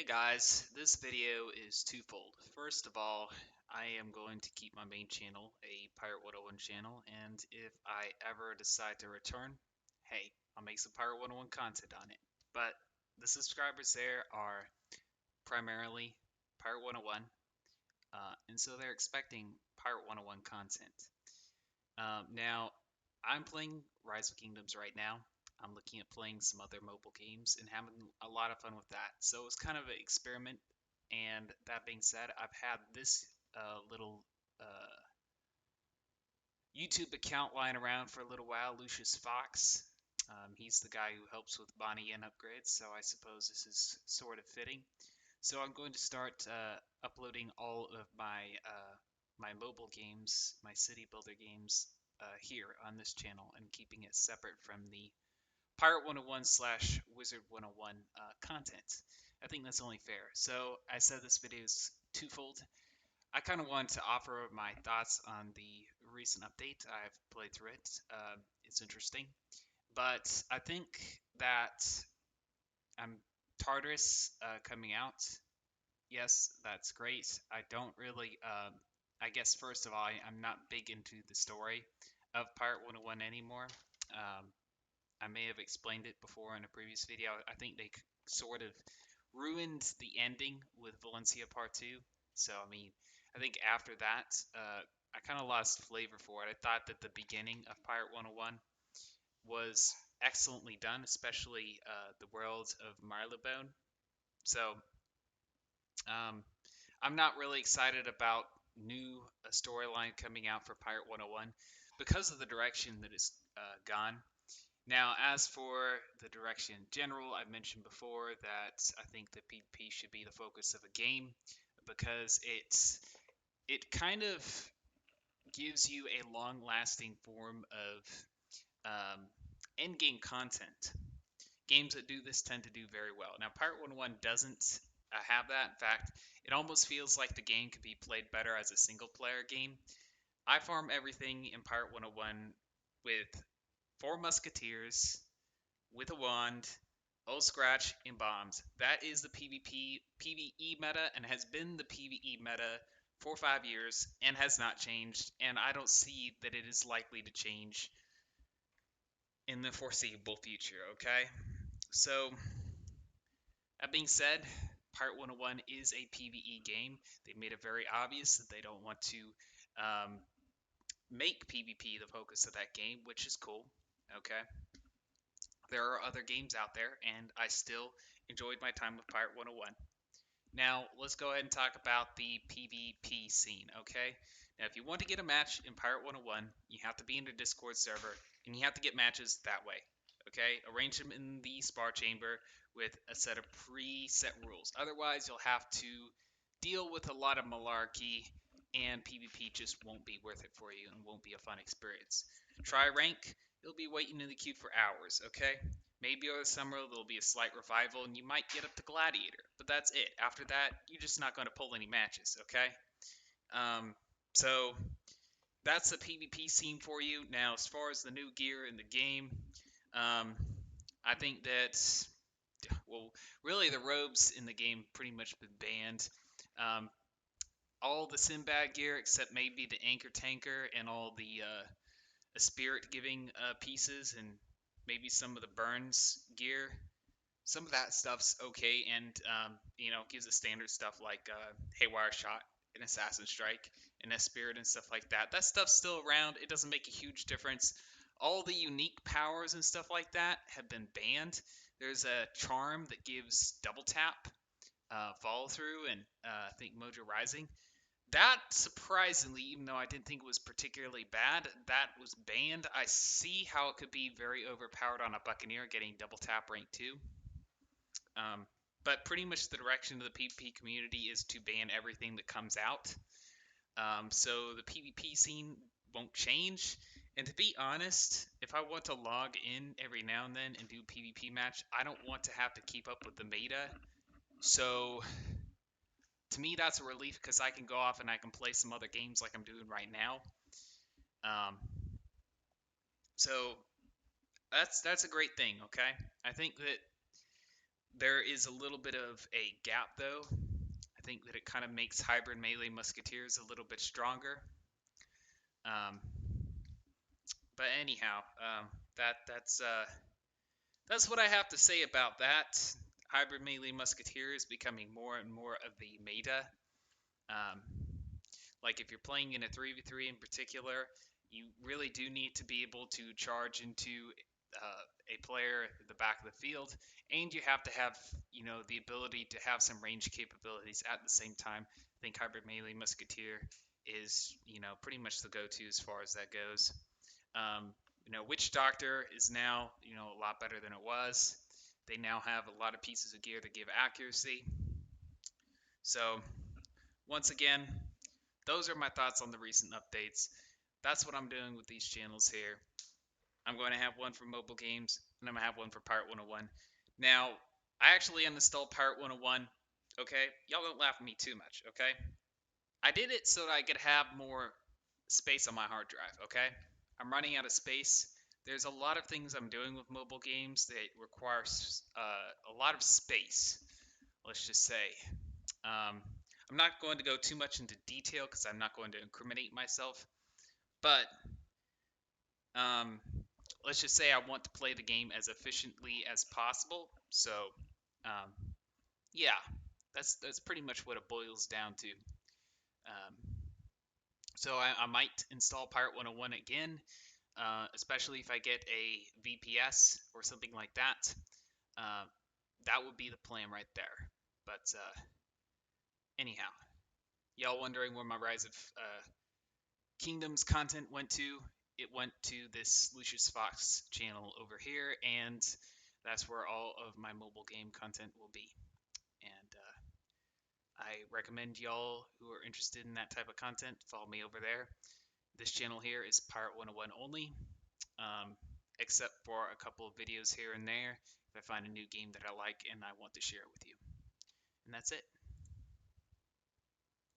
Hey guys, this video is twofold. First of all, I am going to keep my main channel a Pirate 101 channel, and if I ever decide to return, hey, I'll make some Pirate 101 content on it. But the subscribers there are primarily Pirate 101, and so they're expecting Pirate 101 content. Now, I'm playing Rise of Kingdoms right now. I'm looking at playing some other mobile games and having a lot of fun with that. So it's kind of an experiment. And that being said, I've had this little YouTube account lying around for a little while, Lucius Fox. He's the guy who helps with Bonnie and upgrades, so I suppose this is sort of fitting. So I'm going to start uploading all of my mobile games, my city builder games, here on this channel and keeping it separate from the Pirate 101 slash Wizard 101 content. I think that's only fair. So I said this video is twofold. I kind of wanted to offer my thoughts on the recent update. I've played through it. It's interesting. But I think that I'm Tartarus coming out. Yes, that's great. I don't really, I guess, first of all, I'm not big into the story of Pirate 101 anymore. Um, I may have explained it before in a previous video. I think they sort of ruined the ending with Valencia Part 2. So, I mean, I think after that, I kind of lost flavor for it. I thought that the beginning of Pirate 101 was excellently done, especially the world of Marylebone. So, um, I'm not really excited about new storyline coming out for Pirate 101 because of the direction that it's gone. Now, as for the direction in general, I've mentioned before that I think that PvP should be the focus of a game because it kind of gives you a long-lasting form of end-game content. Games that do this tend to do very well. Now, Pirate 101 doesn't have that. In fact, it almost feels like the game could be played better as a single-player game. I farm everything in Pirate 101 with 4 musketeers, with a wand, old scratch, and bombs. That is the PvE meta and has been the PvE meta for 5 years and has not changed, and I don't see that it is likely to change in the foreseeable future, okay? So, that being said, Pirate 101 is a PvE game. They made it very obvious that they don't want to um, make PvP the focus of that game, which is cool, okay? There are other games out there, and I still enjoyed my time with Pirate 101. Now, let's go ahead and talk about the PvP scene, okay? Now, if you want to get a match in Pirate 101, you have to be in the Discord server, and you have to get matches that way, okay? Arrange them in the Spar Chamber with a set of preset rules. Otherwise, you'll have to deal with a lot of malarkey, and PvP just won't be worth it for you and won't be a fun experience. Try rank, you'll be waiting in the queue for hours, okay? Maybe over the summer there'll be a slight revival and you might get up to Gladiator, but that's it. After that, you're just not going to pull any matches, okay? So that's the PvP scene for you. Now, as far as the new gear in the game, I think that, well, really the robes in the game pretty much been banned. All the Sinbad gear except maybe the Anchor Tanker and all the spirit giving pieces and maybe some of the Burns gear. Some of that stuff's okay, and gives the standard stuff like Haywire Shot and Assassin Strike and Spirit and stuff like that. That stuff's still around. It doesn't make a huge difference. All the unique powers and stuff like that have been banned. There's a charm that gives double tap, follow through, and I think Mojo Rising. That, surprisingly, even though I didn't think it was particularly bad, that was banned. I see how it could be very overpowered on a Buccaneer getting double tap rank 2. But pretty much the direction of the PvP community is to ban everything that comes out. So the PvP scene won't change. And to be honest, if I want to log in every now and then and do PvP match, I don't want to have to keep up with the meta. So to me, that's a relief because I can go off and I can play some other games like I'm doing right now. So that's a great thing, okay? I think that There is a little bit of a gap though. I think that it kind of makes hybrid melee musketeers a little bit stronger. Um, but anyhow, that's what I have to say about that. Hybrid melee musketeer is becoming more and more of the meta. Um, like if you're playing in a 3v3 in particular, you really do need to be able to charge into a player at the back of the field, and you have to have the ability to have some range capabilities at the same time. I think hybrid melee musketeer is pretty much the go-to as far as that goes. Witch doctor is now a lot better than it was. They now have a lot of pieces of gear that give accuracy. So once again, those are my thoughts on the recent updates. That's what I'm doing with these channels here. I'm going to have one for mobile games, and I'm going to have one for Pirate 101. Now, I actually uninstalled Pirate 101, okay? Y'all don't laugh at me too much, okay? I did it so that I could have more space on my hard drive, okay? I'm running out of space. There's a lot of things I'm doing with mobile games that require a lot of space, let's just say. I'm not going to go too much into detail because I'm not going to incriminate myself, but um, let's just say I want to play the game as efficiently as possible. So, um, yeah, that's pretty much what it boils down to. Um, so I might install Pirate 101 again, especially if I get a VPS or something like that. Uh, that would be the plan right there. But anyhow, y'all wondering where my Rise of Kingdoms content went to? It went to this Lucius Fox channel over here, and that's where all of my mobile game content will be. And I recommend y'all who are interested in that type of content follow me over there. This channel here is Pirate 101 only, um, except for a couple of videos here and there if I find a new game that I like and I want to share it with you. And that's it.